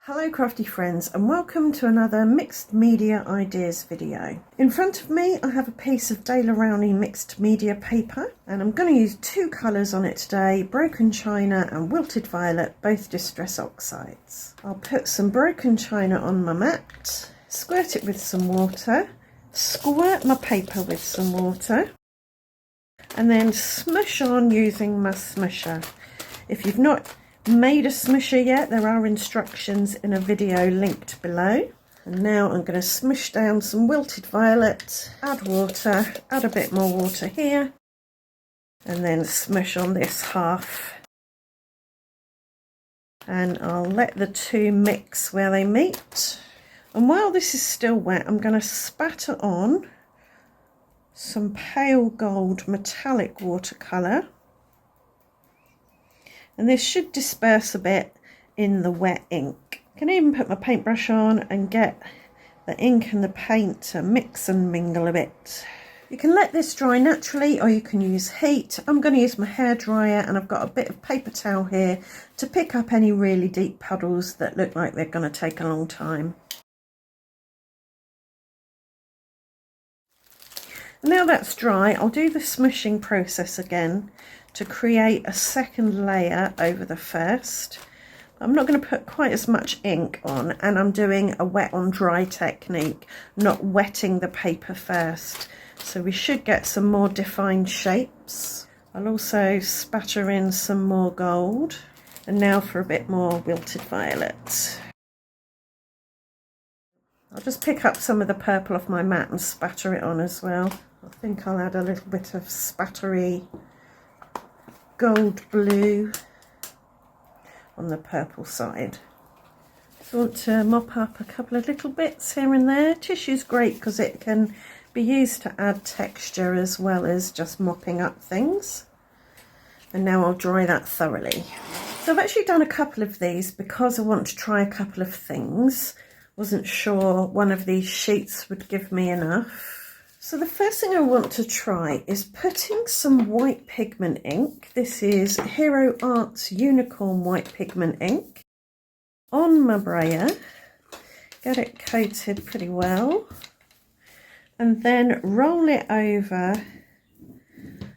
Hello crafty friends, and welcome to another mixed media ideas video. In front of me I have a piece of Daler Rowney mixed media paper, and I'm going to use two colours on it today, broken china and wilted violet, both distress oxides. I'll put some broken china on my mat, squirt it with some water, squirt my paper with some water, and then smush on using my smusher. If you've not made a smusher yet, there are instructions in a video linked below. And now I'm going to smush down some wilted violet, add water, add a bit more water here, and then smush on this half. And I'll let the two mix where they meet. And while this is still wet, I'm going to spatter on some pale gold metallic watercolour. And this should disperse a bit in the wet ink. I can even put my paintbrush on and get the ink and the paint to mix and mingle a bit. You can let this dry naturally or you can use heat. I'm going to use my hairdryer, and I've got a bit of paper towel here to pick up any really deep puddles that look like they're going to take a long time. Now that's dry, I'll do the smushing process again to create a second layer over the first. I'm not going to put quite as much ink on, and I'm doing a wet on dry technique, not wetting the paper first. So we should get some more defined shapes. I'll also spatter in some more gold, and now for a bit more wilted violet. I'll just pick up some of the purple off my mat and spatter it on as well. I think I'll add a little bit of spattery gold blue on the purple side. Just want to mop up a couple of little bits here and there. Tissue's great because it can be used to add texture as well as just mopping up things. And now I'll dry that thoroughly. So I've actually done a couple of these because I want to try a couple of things. Wasn't sure one of these sheets would give me enough. So the first thing I want to try is putting some white pigment ink. This is Hero Arts Unicorn White Pigment ink on my brayer. Get it coated pretty well. And then roll it over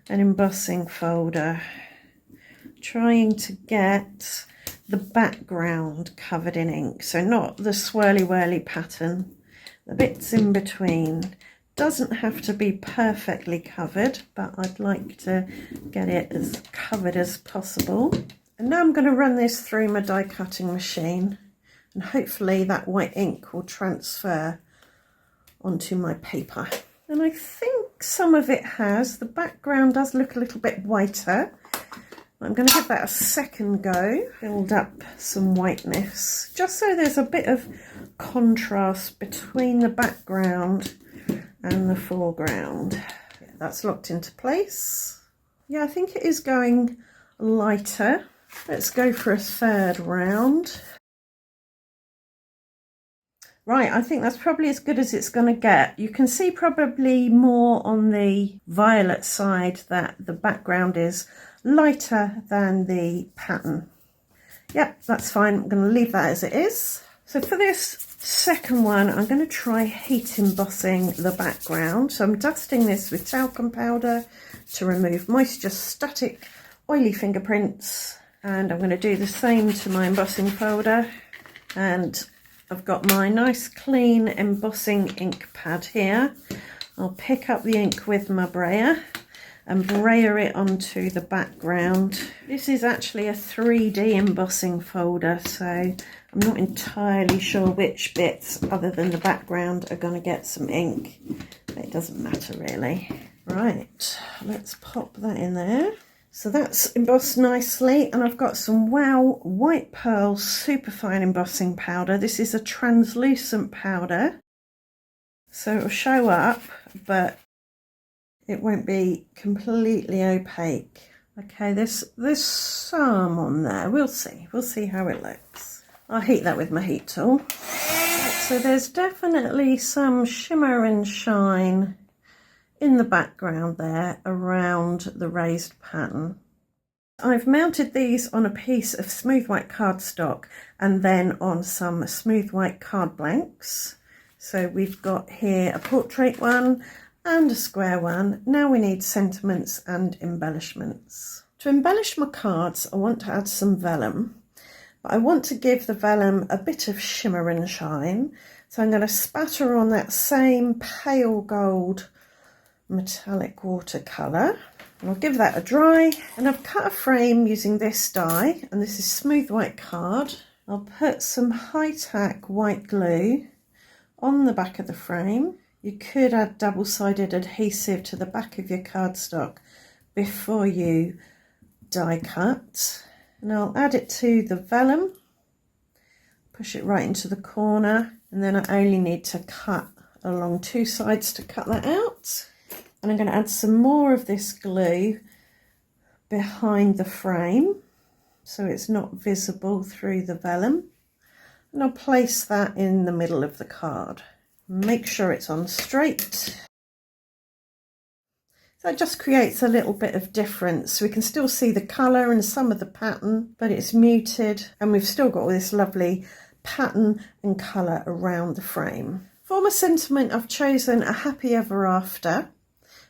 an embossing folder, trying to get the background covered in ink. So not the swirly whirly pattern, the bits in between. Doesn't have to be perfectly covered, but I'd like to get it as covered as possible. And now I'm going to run this through my die cutting machine, and hopefully that white ink will transfer onto my paper. And I think some of it has. The background does look a little bit whiter. I'm going to give that a second go, build up some whiteness, just so there's a bit of contrast between the background and the foreground. Yeah, that's locked into place. Yeah, I think it is going lighter. Let's go for a third round. Right, I think that's probably as good as it's going to get. You can see probably more on the violet side that the background is lighter than the pattern. Yep, that's fine. I'm going to leave that as it is. So for this second one, I'm going to try heat embossing the background. So I'm dusting this with talcum powder to remove moisture, static, oily fingerprints. And I'm going to do the same to my embossing folder. And I've got my nice clean embossing ink pad here. I'll pick up the ink with my brayer and brayer it onto the background. This is actually a 3D embossing folder, so I'm not entirely sure which bits other than the background are going to get some ink. But it doesn't matter really. Right, let's pop that in there. So that's embossed nicely, and I've got some Wow White Pearl Superfine Embossing Powder. This is a translucent powder, so it'll show up, but it won't be completely opaque. Okay, there's some on there. We'll see how it looks. I'll heat that with my heat tool. So there's definitely some shimmer and shine in the background there around the raised pattern. I've mounted these on a piece of smooth white cardstock and then on some smooth white card blanks. So we've got here a portrait one and a square one. Now we need sentiments and embellishments. To embellish my cards, I want to add some vellum, but I want to give the vellum a bit of shimmer and shine. So I'm going to spatter on that same pale gold metallic watercolour. And I'll give that a dry, and I've cut a frame using this die, and this is smooth white card. I'll put some high-tack white glue on the back of the frame. You could add double-sided adhesive to the back of your cardstock before you die cut. And I'll add it to the vellum, push it right into the corner, and then I only need to cut along two sides to cut that out. And I'm going to add some more of this glue behind the frame so it's not visible through the vellum. And I'll place that in the middle of the card. Make sure it's on straight. So that just creates a little bit of difference. We can still see the colour and some of the pattern, but it's muted, and we've still got all this lovely pattern and colour around the frame. For my sentiment, I've chosen a happy ever after.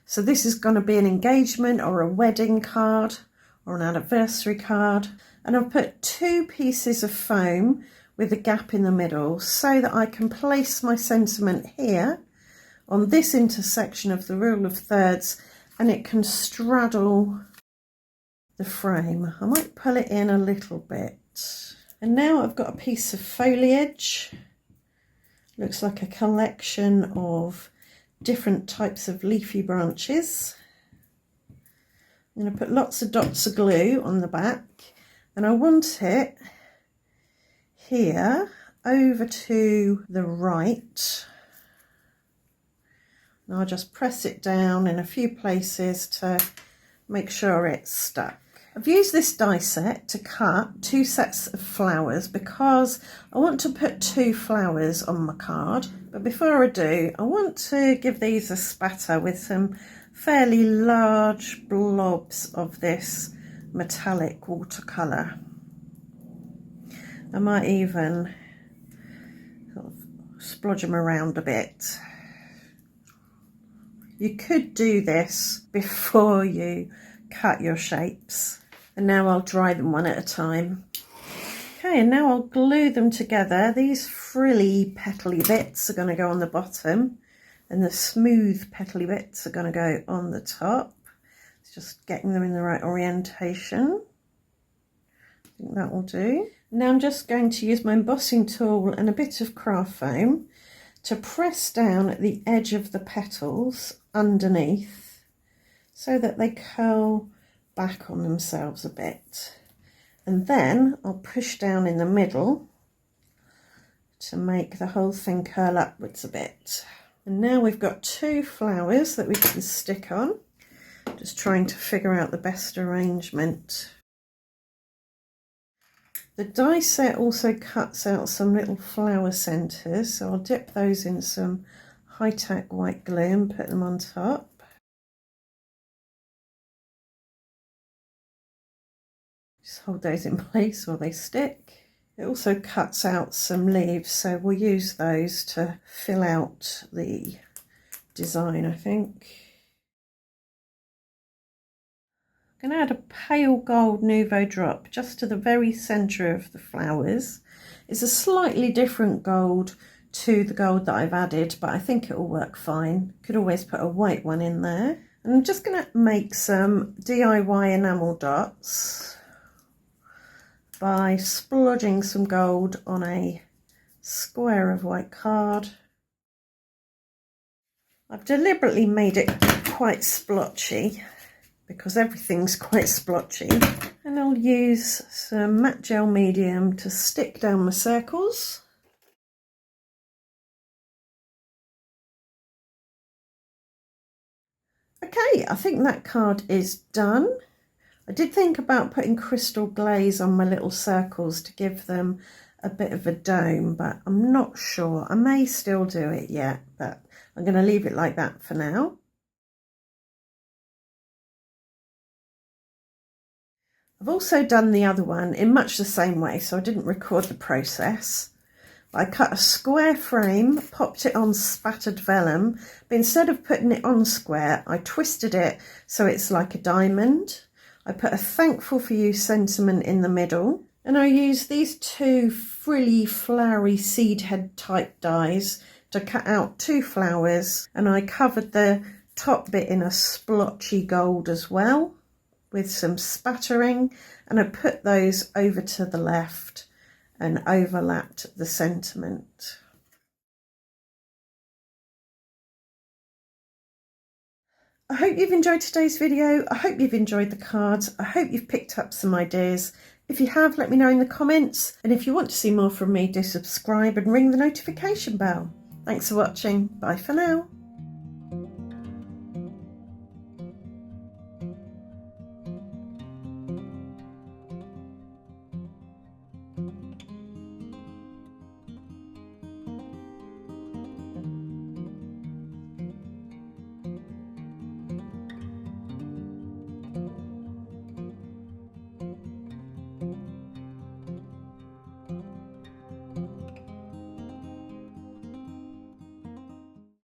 So this is going to be an engagement or a wedding card or an anniversary card. And I've put 2 pieces of foam with a gap in the middle so that I can place my sentiment here on this intersection of the rule of thirds, and it can straddle the frame. I might pull it in a little bit. And now I've got a piece of foliage. Looks like a collection of different types of leafy branches. I'm going to put lots of dots of glue on the back, and I want it here over to the right. And I'll just press it down in a few places to make sure it's stuck. I've used this die set to cut 2 sets of flowers because I want to put 2 flowers on my card. But before I do, I want to give these a spatter with some fairly large blobs of this metallic watercolour. I might even sort of splodge them around a bit. You could do this before you cut your shapes. And now I'll dry them one at a time. Okay, and now I'll glue them together. These frilly petally bits are going to go on the bottom, and the smooth petally bits are going to go on the top. It's just getting them in the right orientation. I think that will do. Now I'm just going to use my embossing tool and a bit of craft foam to press down at the edge of the petals underneath so that they curl back on themselves a bit, and then I'll push down in the middle to make the whole thing curl upwards a bit. And now we've got 2 flowers that we can stick on. Just trying to figure out the best arrangement. The die set also cuts out some little flower centres, so I'll dip those in some high-tack white glue and put them on top. Just hold those in place while they stick. It also cuts out some leaves, so we'll use those to fill out the design, I think. I'm going to add a pale gold Nouveau drop just to the very centre of the flowers. It's a slightly different gold to the gold that I've added, but I think it will work fine. Could always put a white one in there. And I'm just going to make some DIY enamel dots by splodging some gold on a square of white card. I've deliberately made it quite splotchy because everything's quite splotchy, and I'll use some matte gel medium to stick down my circles. Okay, I think that card is done. I did think about putting crystal glaze on my little circles to give them a bit of a dome, but I'm not sure. I may still do it yet, but I'm going to leave it like that for now. I've also done the other one in much the same way, so I didn't record the process. I cut a square frame, popped it on spattered vellum, but instead of putting it on square, I twisted it so it's like a diamond. I put a thankful for you sentiment in the middle, and I used these two frilly, flowery seed head type dies to cut out 2 flowers, and I covered the top bit in a splotchy gold as well with some spattering, and I put those over to the left and overlapped the sentiment. I hope you've enjoyed today's video. I hope you've enjoyed the cards. I hope you've picked up some ideas. If you have, let me know in the comments. And if you want to see more from me, do subscribe and ring the notification bell. Thanks for watching. Bye for now.